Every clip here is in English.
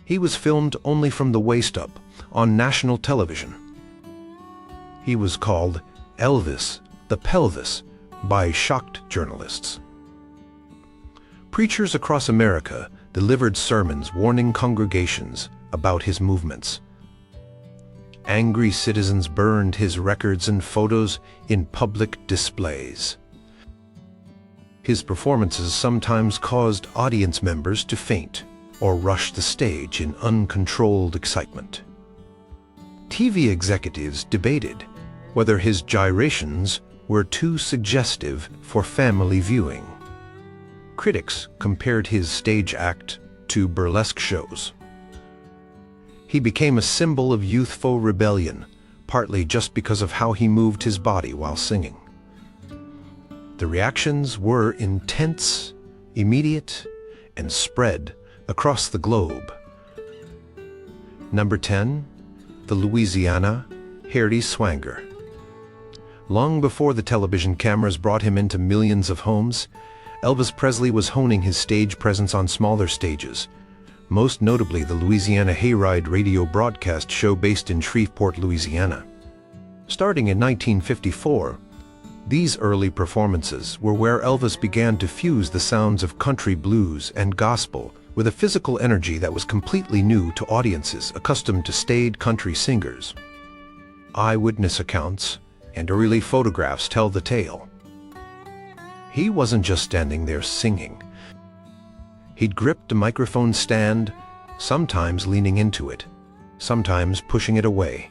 He was filmed only from the waist up on national television. He was called Elvis the Pelvis by shocked journalists. Preachers across America delivered sermons warning congregations about his movements. Angry citizens burned his records and photos in public displays. His performances sometimes caused audience members to faint or rush the stage in uncontrolled excitement. TV executives debated whether his gyrations were too suggestive for family viewing. Critics compared his stage act to burlesque shows. He became a symbol of youthful rebellion, partly just because of how he moved his body while singing. The reactions were intense, immediate, and spread across the globe. Number 10. The Louisiana Hayride swanger. Long before the television cameras brought him into millions of homes, Elvis Presley was honing his stage presence on smaller stages, most notably the Louisiana Hayride radio broadcast show based in Shreveport, Louisiana. Starting in 1954, these early performances were where Elvis began to fuse the sounds of country blues and gospel with a physical energy that was completely new to audiences accustomed to staid country singers. Eyewitness accounts and early photographs tell the tale. He wasn't just standing there singing. He'd gripped a microphone stand, sometimes leaning into it, sometimes pushing it away.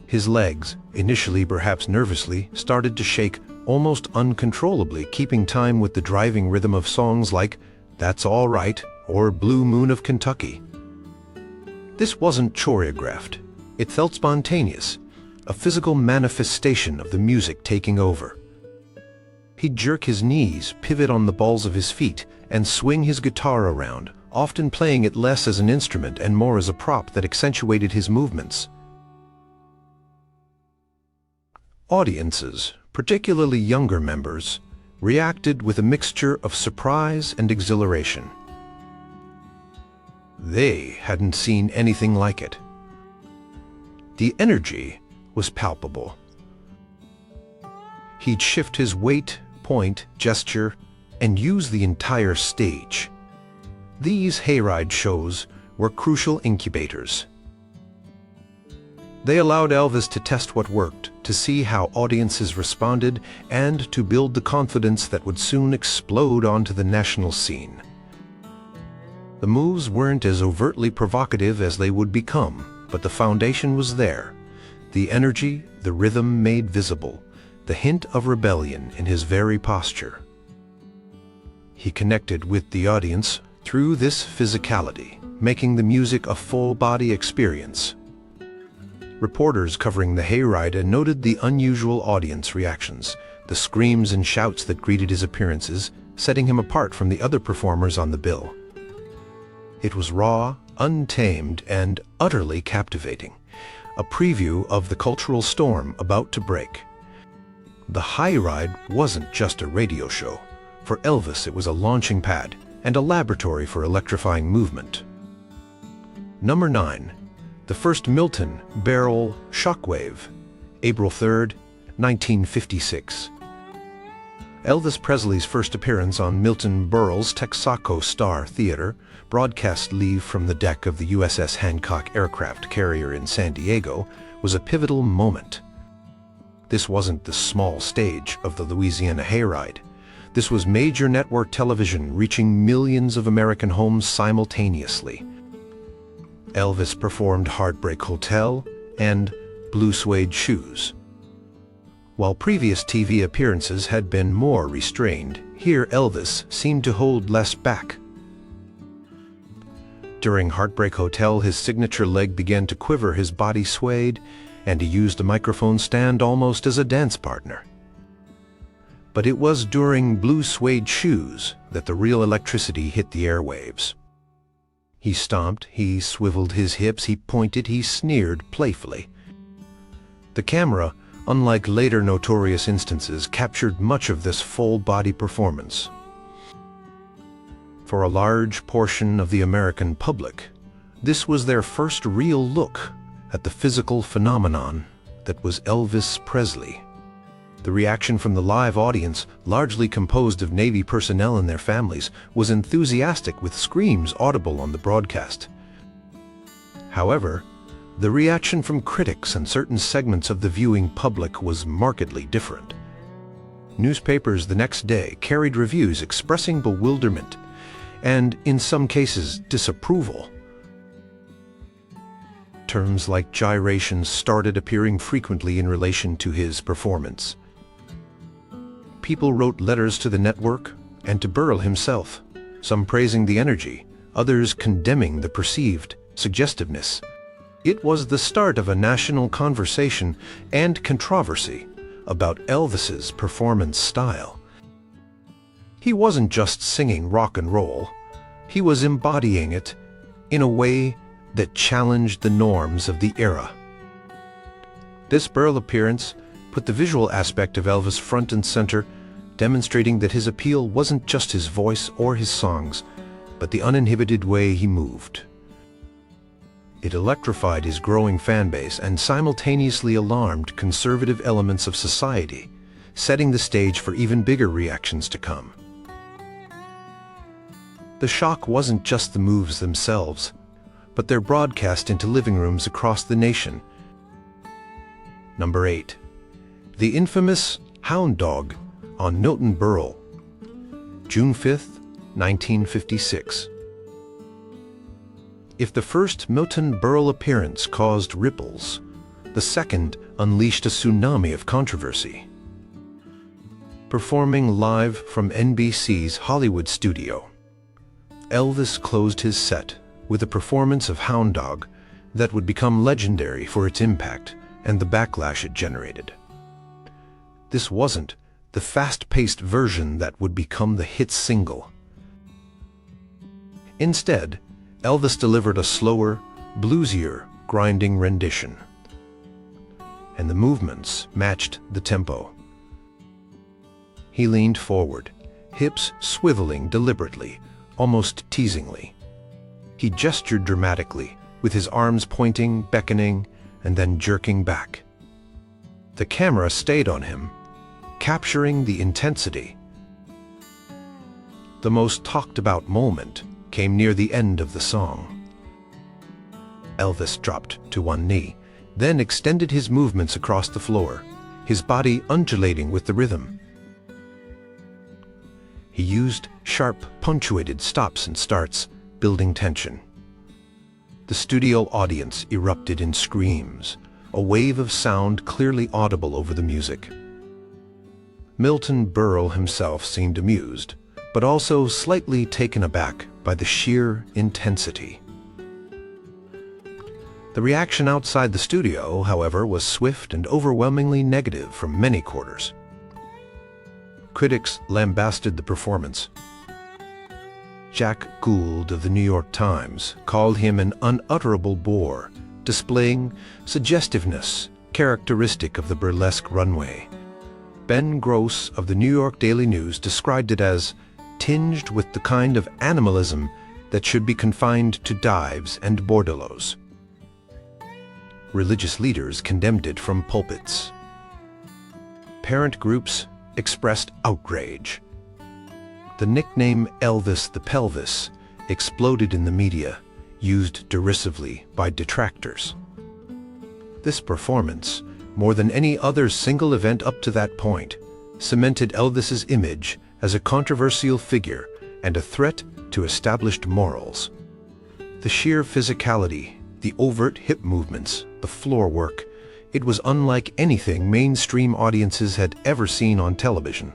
His legs, initially perhaps nervously, started to shake almost uncontrollably, keeping time with the driving rhythm of songs like "That's All Right" or "Blue Moon of Kentucky." This wasn't choreographed. It felt spontaneous, a physical manifestation of the music taking over. He'd jerk his knees, pivot on the balls of his feet, and swing his guitar around, often playing it less as an instrument and more as a prop that accentuated his movements. Audiences, particularly younger members, reacted with a mixture of surprise and exhilaration. They hadn't seen anything like it. The energy was palpable. He'd shift his weight, point, gesture, and use the entire stage. These hayride shows were crucial incubators. They allowed Elvis to test what worked, to see how audiences responded, and to build the confidence that would soon explode onto the national scene. The moves weren't as overtly provocative as they would become, but the foundation was there. The energy, the rhythm made visible, the hint of rebellion in his very posture. He connected with the audience through this physicality, making the music a full-body experience. Reporters covering the hayride noted the unusual audience reactions, the screams and shouts that greeted his appearances, setting him apart from the other performers on the bill. It was raw, untamed, and utterly captivating, a preview of the cultural storm about to break. The Hayride wasn't just a radio show. For Elvis, it was a launching pad and a laboratory for electrifying movement. Number 9. The first Milton Berle shockwave, April 3, 1956. Elvis Presley's first appearance on Milton Berle's Texaco Star Theater, broadcast live from the deck of the USS Hancock aircraft carrier in San Diego, was a pivotal moment. This wasn't the small stage of the Louisiana Hayride. This was major network television reaching millions of American homes simultaneously. Elvis performed Heartbreak Hotel and Blue Suede Shoes. While previous TV appearances had been more restrained, here Elvis seemed to hold less back. During Heartbreak Hotel, his signature leg began to quiver, his body swayed, and he used a microphone stand almost as a dance partner. But it was during Blue Suede Shoes that the real electricity hit the airwaves. He stomped, he swiveled his hips, he pointed, he sneered playfully. The camera, unlike later notorious instances, captured much of this full-body performance. For a large portion of the American public, this was their first real look at the physical phenomenon that was Elvis Presley. The reaction from the live audience, largely composed of Navy personnel and their families, was enthusiastic, with screams audible on the broadcast. However, the reaction from critics and certain segments of the viewing public was markedly different. Newspapers the next day carried reviews expressing bewilderment and, in some cases, disapproval. Terms like gyrations started appearing frequently in relation to his performance. People wrote letters to the network and to Berle himself, some praising the energy, others condemning the perceived suggestiveness. It was the start of a national conversation and controversy about Elvis's performance style. He wasn't just singing rock and roll, he was embodying it in a way that challenged the norms of the era. This Berle appearance put the visual aspect of Elvis front and center, demonstrating that his appeal wasn't just his voice or his songs, but the uninhibited way he moved. It electrified his growing fan base and simultaneously alarmed conservative elements of society, setting the stage for even bigger reactions to come. The shock wasn't just the moves themselves, but their broadcast into living rooms across the nation. Number 8. The infamous Hound Dog on Milton Berle, June 5, 1956. If the first Milton Berle appearance caused ripples, the second unleashed a tsunami of controversy. Performing live from NBC's Hollywood studio, Elvis closed his set with a performance of Hound Dog that would become legendary for its impact and the backlash it generated. This wasn't the fast-paced version that would become the hit single. Instead, Elvis delivered a slower, bluesier, grinding rendition, and the movements matched the tempo. He leaned forward, hips swiveling deliberately, almost teasingly. He gestured dramatically, with his arms pointing, beckoning, and then jerking back. The camera stayed on him, capturing the intensity. The most talked-about moment came near the end of the song. Elvis dropped to one knee, then extended his movements across the floor, his body undulating with the rhythm. He used sharp, punctuated stops and starts, building tension. The studio audience erupted in screams, a wave of sound clearly audible over the music. Milton Berle himself seemed amused, but also slightly taken aback by the sheer intensity. The reaction outside the studio, however, was swift and overwhelmingly negative from many quarters. Critics lambasted the performance. Jack Gould of the New York Times called him an unutterable bore, displaying suggestiveness characteristic of the burlesque runway. Ben Gross of the New York Daily News described it as tinged with the kind of animalism that should be confined to dives and bordellos. Religious leaders condemned it from pulpits. Parent groups expressed outrage. The nickname Elvis the Pelvis exploded in the media, used derisively by detractors. This performance, more than any other single event up to that point, cemented Elvis's image as a controversial figure and a threat to established morals. The sheer physicality, the overt hip movements, the floor work, it was unlike anything mainstream audiences had ever seen on television.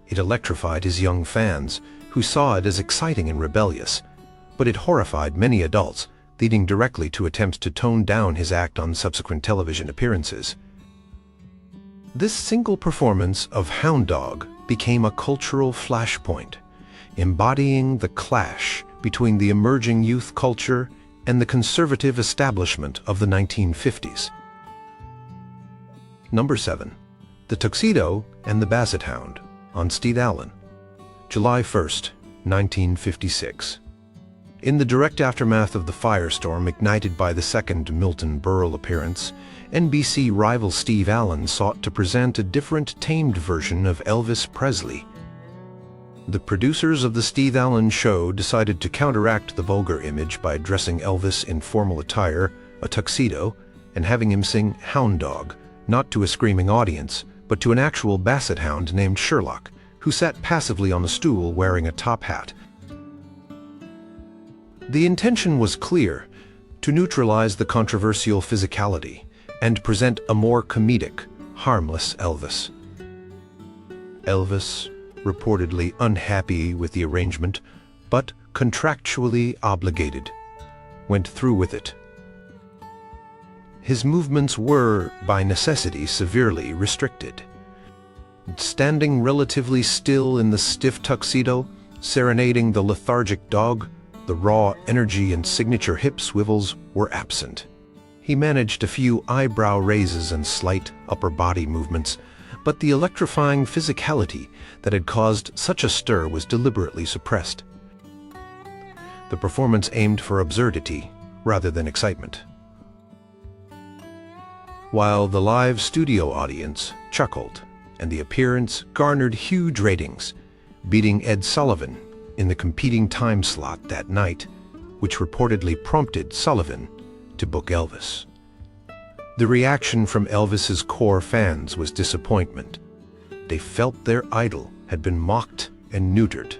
It electrified his young fans, who saw it as exciting and rebellious, but it horrified many adults, leading directly to attempts to tone down his act on subsequent television appearances. This single performance of Hound Dog became a cultural flashpoint, embodying the clash between the emerging youth culture and the conservative establishment of the 1950s. Number 7. The Tuxedo and the Basset Hound on Steve Allen, July 1, 1956. In the direct aftermath of the firestorm ignited by the second Milton Berle appearance, NBC rival Steve Allen sought to present a different, tamed version of Elvis Presley. The producers of the Steve Allen show decided to counteract the vulgar image by dressing Elvis in formal attire, a tuxedo, and having him sing Hound Dog, not to a screaming audience, but to an actual basset hound named Sherlock, who sat passively on a stool wearing a top hat. The intention was clear: to neutralize the controversial physicality and present a more comedic, harmless Elvis. Elvis, reportedly unhappy with the arrangement, but contractually obligated, went through with it. His movements were, by necessity, severely restricted. Standing relatively still in the stiff tuxedo, serenading the lethargic dog, the raw energy and signature hip swivels were absent. He managed a few eyebrow raises and slight upper body movements, but the electrifying physicality that had caused such a stir was deliberately suppressed. The performance aimed for absurdity rather than excitement. While the live studio audience chuckled, and the appearance garnered huge ratings, beating Ed Sullivan in the competing time slot that night, which reportedly prompted Sullivan to book Elvis. The reaction from Elvis's core fans was disappointment. They felt their idol had been mocked and neutered.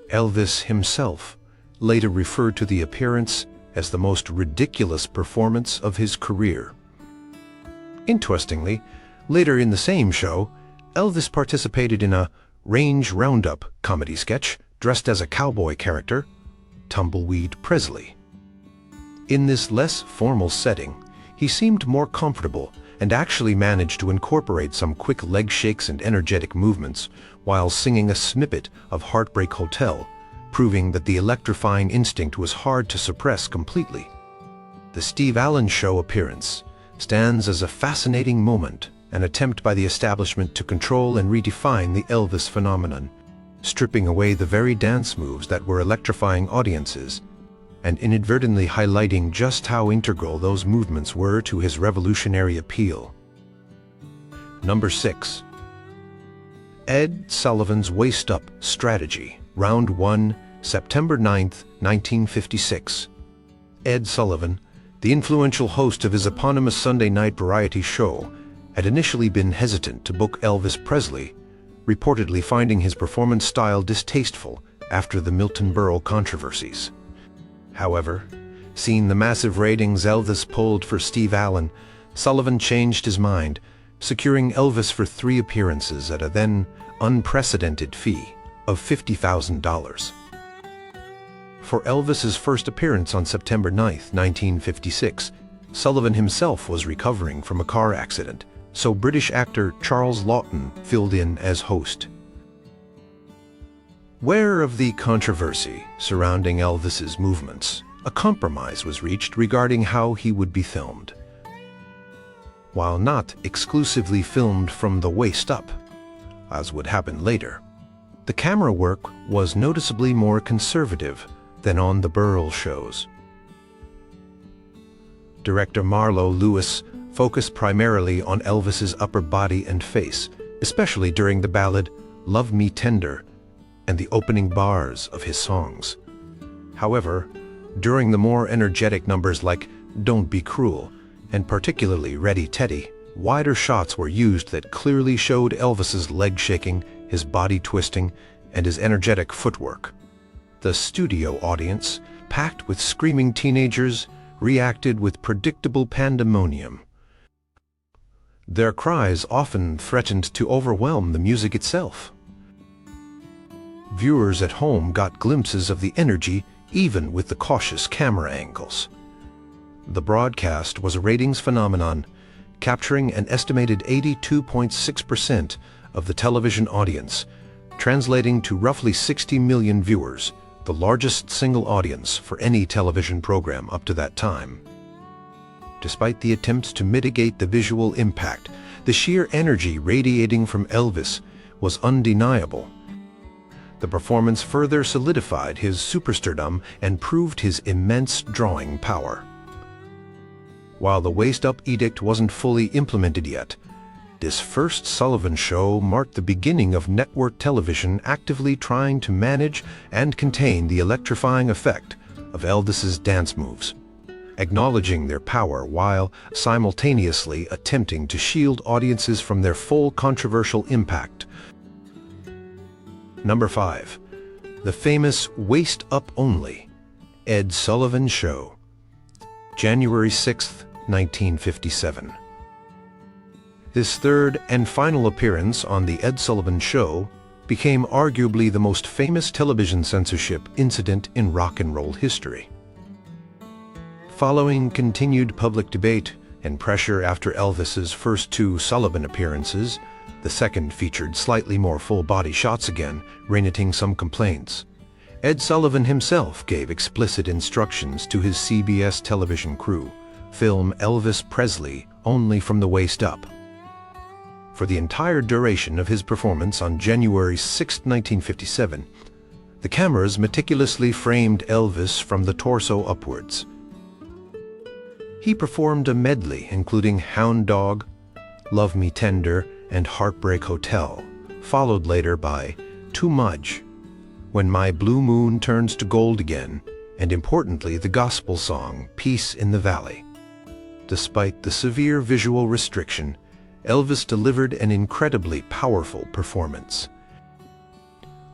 Elvis himself later referred to the appearance as the most ridiculous performance of his career. Interestingly, later in the same show, Elvis participated in a Range Roundup comedy sketch dressed as a cowboy character, Tumbleweed Presley. In this less formal setting, he seemed more comfortable and actually managed to incorporate some quick leg shakes and energetic movements while singing a snippet of Heartbreak Hotel, proving that the electrifying instinct was hard to suppress completely. The Steve Allen Show appearance stands as a fascinating moment, an attempt by the establishment to control and redefine the Elvis phenomenon, stripping away the very dance moves that were electrifying audiences, and inadvertently highlighting just how integral those movements were to his revolutionary appeal. Number 6. Ed Sullivan's Waist-Up Strategy, Round 1, September 9, 1956. Ed Sullivan, the influential host of his eponymous Sunday night variety show, had initially been hesitant to book Elvis Presley, reportedly finding his performance style distasteful after the Milton Berle controversies. However, seeing the massive ratings Elvis pulled for Steve Allen, Sullivan changed his mind, securing Elvis for 3 appearances at a then unprecedented fee of $50,000. For Elvis's first appearance on September 9, 1956, Sullivan himself was recovering from a car accident, so British actor Charles Laughton filled in as host. Aware of the controversy surrounding Elvis's movements, a compromise was reached regarding how he would be filmed. While not exclusively filmed from the waist up, as would happen later, the camera work was noticeably more conservative than on the Berle shows. Director Marlo Lewis focused primarily on Elvis's upper body and face, especially during the ballad "Love Me Tender" and the opening bars of his songs. However, during the more energetic numbers like "Don't Be Cruel" and particularly "Ready Teddy," wider shots were used that clearly showed Elvis's leg shaking, his body twisting, and his energetic footwork. The studio audience, packed with screaming teenagers, reacted with predictable pandemonium. Their cries often threatened to overwhelm the music itself. Viewers at home got glimpses of the energy even with the cautious camera angles. The broadcast was a ratings phenomenon, capturing an estimated 82.6% of the television audience, translating to roughly 60 million viewers, the largest single audience for any television program up to that time. Despite the attempts to mitigate the visual impact, the sheer energy radiating from Elvis was undeniable. The performance further solidified his superstardom and proved his immense drawing power. While the waist-up edict wasn't fully implemented yet, this first Sullivan show marked the beginning of network television actively trying to manage and contain the electrifying effect of Elvis's dance moves, acknowledging their power while simultaneously attempting to shield audiences from their full controversial impact. Number 5. The famous Waist Up Only, Ed Sullivan Show, January 6, 1957. This third and final appearance on The Ed Sullivan Show became arguably the most famous television censorship incident in rock and roll history. Following continued public debate and pressure after Elvis's first two Sullivan appearances, the second featured slightly more full-body shots again, reigniting some complaints. Ed Sullivan himself gave explicit instructions to his CBS television crew: film Elvis Presley only from the waist up. For the entire duration of his performance on January 6, 1957, the cameras meticulously framed Elvis from the torso upwards. He performed a medley including Hound Dog, Love Me Tender, and Heartbreak Hotel, followed later by Too Much, When My Blue Moon Turns to Gold Again, and importantly the gospel song Peace in the Valley. Despite the severe visual restriction, Elvis delivered an incredibly powerful performance.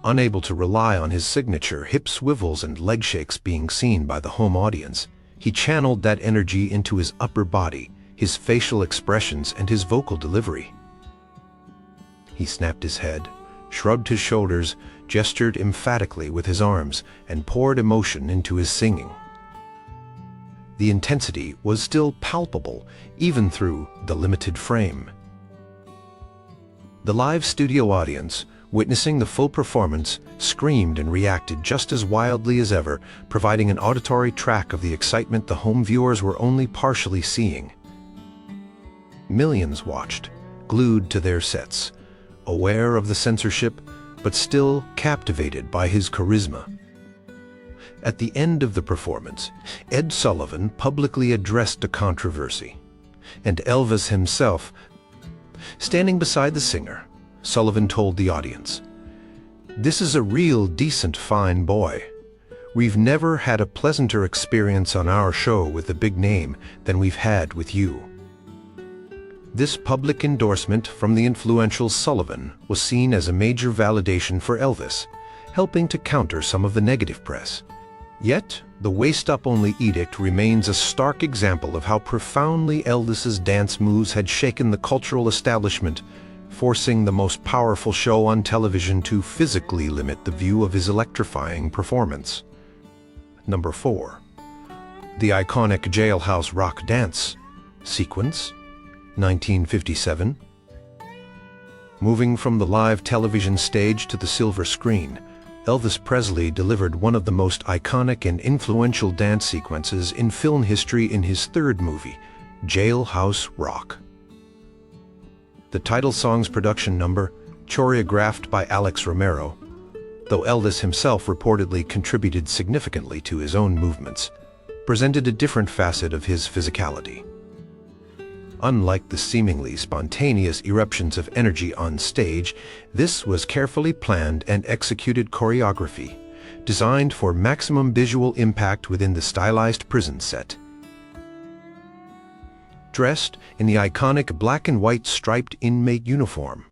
Unable to rely on his signature hip swivels and leg shakes being seen by the home audience, he channeled that energy into his upper body, his facial expressions, and his vocal delivery. He snapped his head, shrugged his shoulders, gestured emphatically with his arms, and poured emotion into his singing. The intensity was still palpable, even through the limited frame. The live studio audience, witnessing the full performance, screamed and reacted just as wildly as ever, providing an auditory track of the excitement the home viewers were only partially seeing. Millions watched, glued to their sets, aware of the censorship, but still captivated by his charisma. At the end of the performance, Ed Sullivan publicly addressed the controversy, and Elvis himself, standing beside the singer, Sullivan told the audience, "This is a real decent fine boy. We've never had a pleasanter experience on our show with a big name than we've had with you." This public endorsement from the influential Sullivan was seen as a major validation for Elvis, helping to counter some of the negative press. Yet, the waist-up-only edict remains a stark example of how profoundly Elvis's dance moves had shaken the cultural establishment, forcing the most powerful show on television to physically limit the view of his electrifying performance. Number 4. The iconic Jailhouse Rock Dance sequence, 1957. Moving from the live television stage to the silver screen, Elvis Presley delivered one of the most iconic and influential dance sequences in film history in his third movie, Jailhouse Rock. The title song's production number, choreographed by Alex Romero, though Elvis himself reportedly contributed significantly to his own movements, presented a different facet of his physicality. Unlike the seemingly spontaneous eruptions of energy on stage, this was carefully planned and executed choreography, designed for maximum visual impact within the stylized prison set. Dressed in the iconic black and white striped inmate uniform,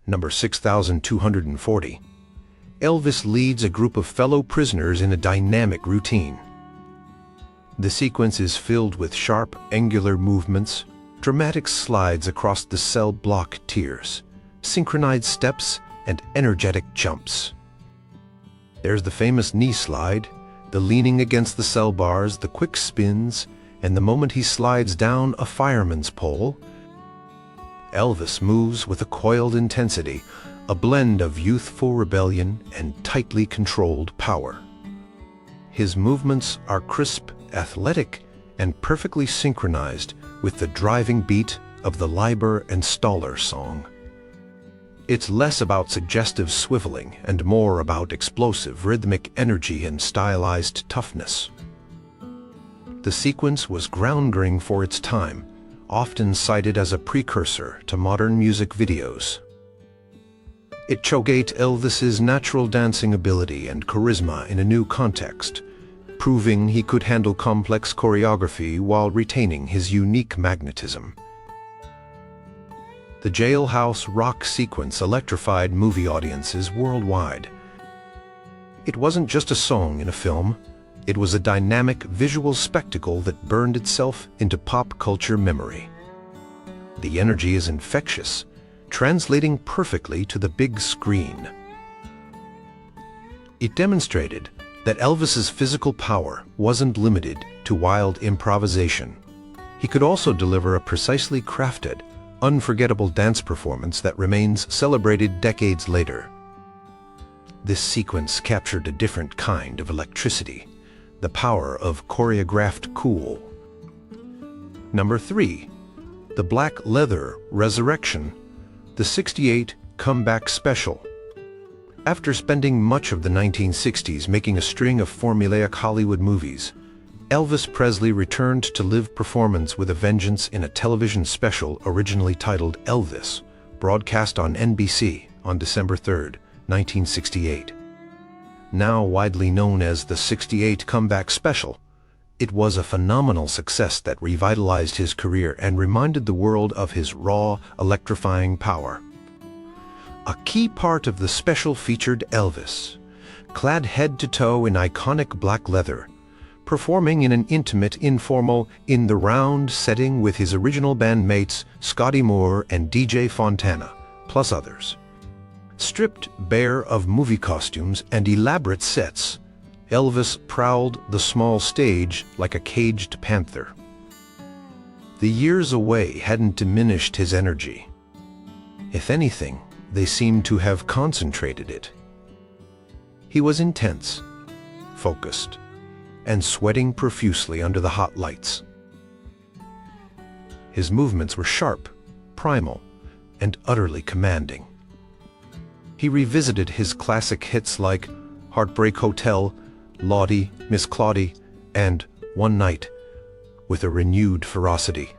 number 6240, Elvis leads a group of fellow prisoners in a dynamic routine. The sequence is filled with sharp, angular movements, dramatic slides across the cell block tiers, synchronized steps, and energetic jumps. There's the famous knee slide, the leaning against the cell bars, the quick spins, and the moment he slides down a fireman's pole. Elvis moves with a coiled intensity, a blend of youthful rebellion and tightly controlled power. His movements are crisp, athletic, and perfectly synchronized with the driving beat of the Leiber and Stoller song. It's less about suggestive swiveling and more about explosive rhythmic energy and stylized toughness. The sequence was groundbreaking for its time, often cited as a precursor to modern music videos. It showcased Elvis's natural dancing ability and charisma in a new context, proving he could handle complex choreography while retaining his unique magnetism. The jailhouse rock sequence electrified movie audiences worldwide. It wasn't just a song in a film, it was a dynamic visual spectacle that burned itself into pop culture memory. The energy is infectious, translating perfectly to the big screen. It demonstrated that Elvis's physical power wasn't limited to wild improvisation. He could also deliver a precisely crafted, unforgettable dance performance that remains celebrated decades later. This sequence captured a different kind of electricity, the power of choreographed cool. Number 3. The Black Leather Resurrection, the '68 Comeback Special. After spending much of the 1960s making a string of formulaic Hollywood movies, Elvis Presley returned to live performance with a vengeance in a television special originally titled Elvis, broadcast on NBC on December 3, 1968. Now widely known as the '68 Comeback Special, it was a phenomenal success that revitalized his career and reminded the world of his raw, electrifying power. A key part of the special featured Elvis, clad head to toe in iconic black leather, performing in an intimate, informal, in-the-round setting with his original bandmates Scotty Moore and DJ Fontana, plus others. Stripped bare of movie costumes and elaborate sets, Elvis prowled the small stage like a caged panther. The years away hadn't diminished his energy. If anything, they seemed to have concentrated it. He was intense, focused, and sweating profusely under the hot lights. His movements were sharp, primal, and utterly commanding. He revisited his classic hits like Heartbreak Hotel, Lottie, Miss Claudie, and One Night with a renewed ferocity.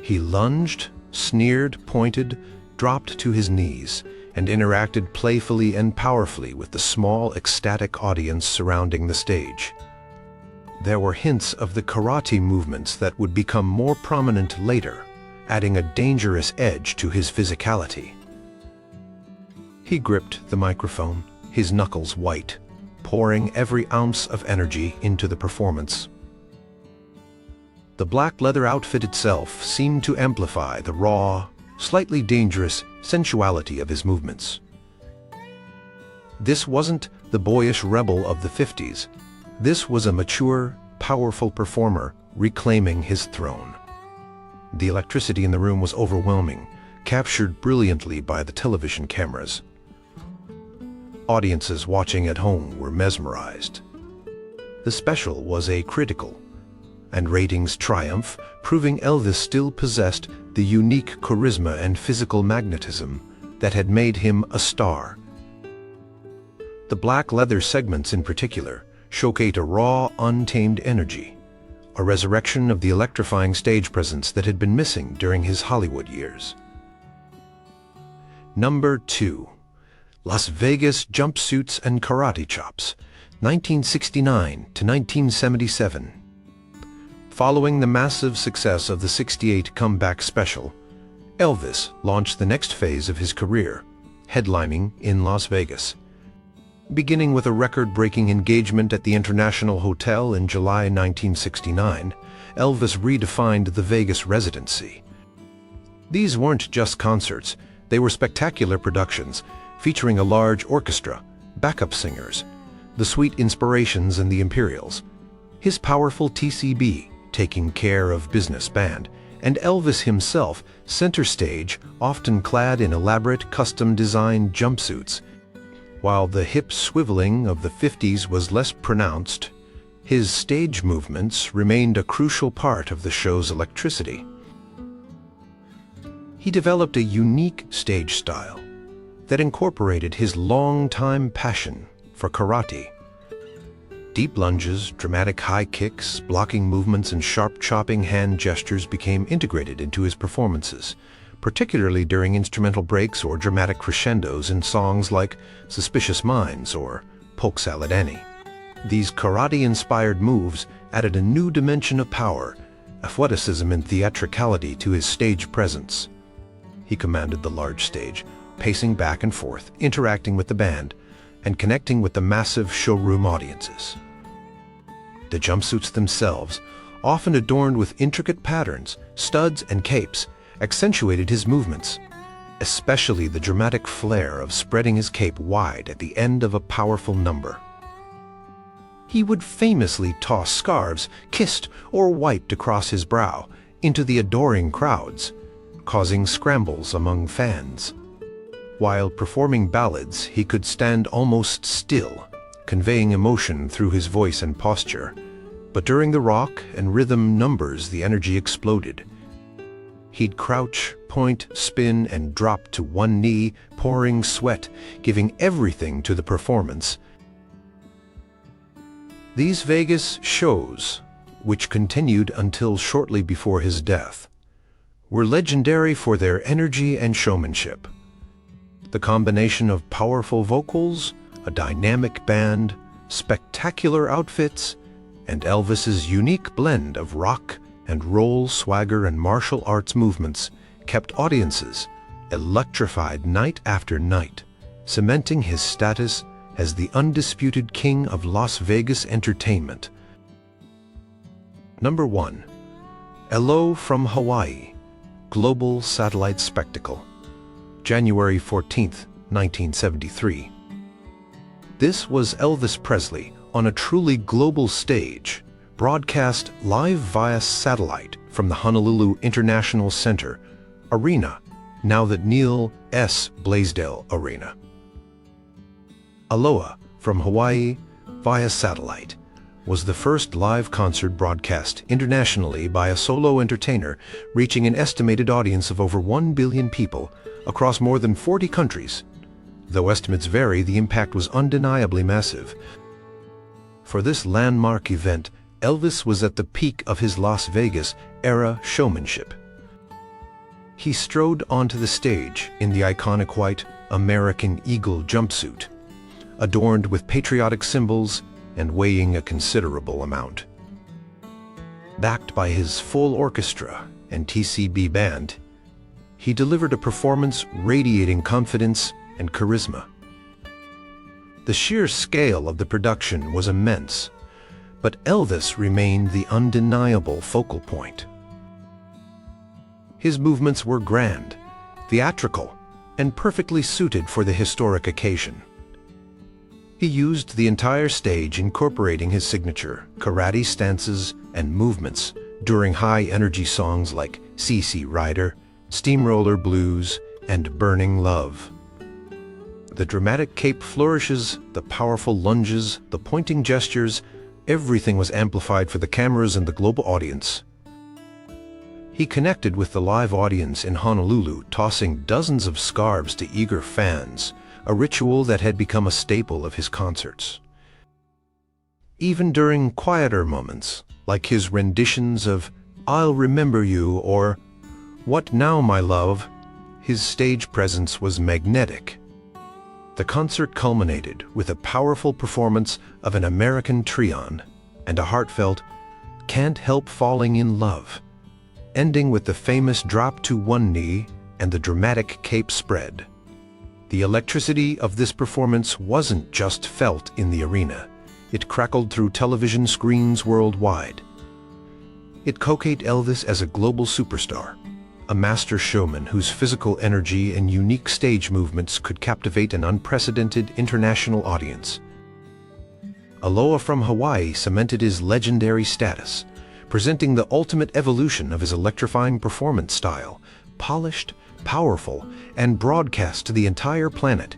He lunged, sneered, pointed, dropped to his knees, and interacted playfully and powerfully with the small, ecstatic audience surrounding the stage. There were hints of the karate movements that would become more prominent later, adding a dangerous edge to his physicality. He gripped the microphone, his knuckles white, pouring every ounce of energy into the performance. The black leather outfit itself seemed to amplify the raw, slightly dangerous sensuality of his movements. This wasn't the boyish rebel of the '50s. This was a mature, powerful performer reclaiming his throne. The electricity in the room was overwhelming, captured brilliantly by the television cameras. Audiences watching at home were mesmerized. The special was a critical and ratings triumph, proving Elvis still possessed the unique charisma and physical magnetism that had made him a star. The black leather segments in particular showcased a raw, untamed energy, a resurrection of the electrifying stage presence that had been missing during his Hollywood years. Number 2. Las Vegas Jumpsuits and Karate Chops, 1969 to 1977. Following the massive success of the '68 Comeback Special, Elvis launched the next phase of his career, headlining in Las Vegas. Beginning with a record-breaking engagement at the International Hotel in July 1969, Elvis redefined the Vegas residency. These weren't just concerts, they were spectacular productions, featuring a large orchestra, backup singers, the Sweet Inspirations and the Imperials, his powerful TCB, Taking Care of Business Band, and Elvis himself center stage, often clad in elaborate custom-designed jumpsuits. While the hip swiveling of the '50s was less pronounced, his stage movements remained a crucial part of the show's electricity. He developed a unique stage style, that incorporated his long-time passion for karate. Deep lunges, dramatic high kicks, blocking movements, and sharp chopping hand gestures became integrated into his performances, particularly during instrumental breaks or dramatic crescendos in songs like Suspicious Minds or Polk Salad Annie. These karate-inspired moves added a new dimension of power, athleticism, and theatricality to his stage presence. He commanded the large stage, pacing back and forth, interacting with the band, and connecting with the massive showroom audiences. The jumpsuits themselves, often adorned with intricate patterns, studs, and capes, accentuated his movements, especially the dramatic flair of spreading his cape wide at the end of a powerful number. He would famously toss scarves, kissed or wiped across his brow, into the adoring crowds, causing scrambles among fans. While performing ballads, he could stand almost still, conveying emotion through his voice and posture. But during the rock and rhythm numbers, the energy exploded. He'd crouch, point, spin, and drop to one knee, pouring sweat, giving everything to the performance. These Vegas shows, which continued until shortly before his death, were legendary for their energy and showmanship. The combination of powerful vocals, a dynamic band, spectacular outfits, and Elvis's unique blend of rock and roll swagger and martial arts movements kept audiences electrified night after night, cementing his status as the undisputed king of Las Vegas entertainment. Number 1. Hello from Hawaii, Global Satellite Spectacle, January 14, 1973. This was Elvis Presley on a truly global stage, broadcast live via satellite from the Honolulu International Center Arena, now the Neil S. Blaisdell Arena. Aloha from Hawaii via satellite was the first live concert broadcast internationally by a solo entertainer, reaching an estimated audience of over 1 billion people across more than 40 countries. Though estimates vary, the impact was undeniably massive. For this landmark event, Elvis was at the peak of his Las Vegas era showmanship. He strode onto the stage in the iconic white American Eagle jumpsuit, adorned with patriotic symbols and weighing a considerable amount. Backed by his full orchestra and TCB band, he delivered a performance radiating confidence and charisma. The sheer scale of the production was immense, but Elvis remained the undeniable focal point. His movements were grand, theatrical, and perfectly suited for the historic occasion. He used the entire stage, incorporating his signature karate stances and movements during high-energy songs like CC Rider, Steamroller Blues, and Burning Love. The dramatic cape flourishes, the powerful lunges, the pointing gestures, everything was amplified for the cameras and the global audience. He connected with the live audience in Honolulu, tossing dozens of scarves to eager fans, a ritual that had become a staple of his concerts. Even during quieter moments, like his renditions of I'll Remember You or What Now My Love, his stage presence was magnetic. The concert culminated with a powerful performance of an American Trion and a heartfelt Can't Help Falling in Love, ending with the famous drop to one knee and the dramatic cape spread. The electricity of this performance wasn't just felt in the arena. It crackled through television screens worldwide. It showcased Elvis as a global superstar, a master showman whose physical energy and unique stage movements could captivate an unprecedented international audience. Aloha from Hawaii cemented his legendary status, presenting the ultimate evolution of his electrifying performance style, polished, powerful, and broadcast to the entire planet.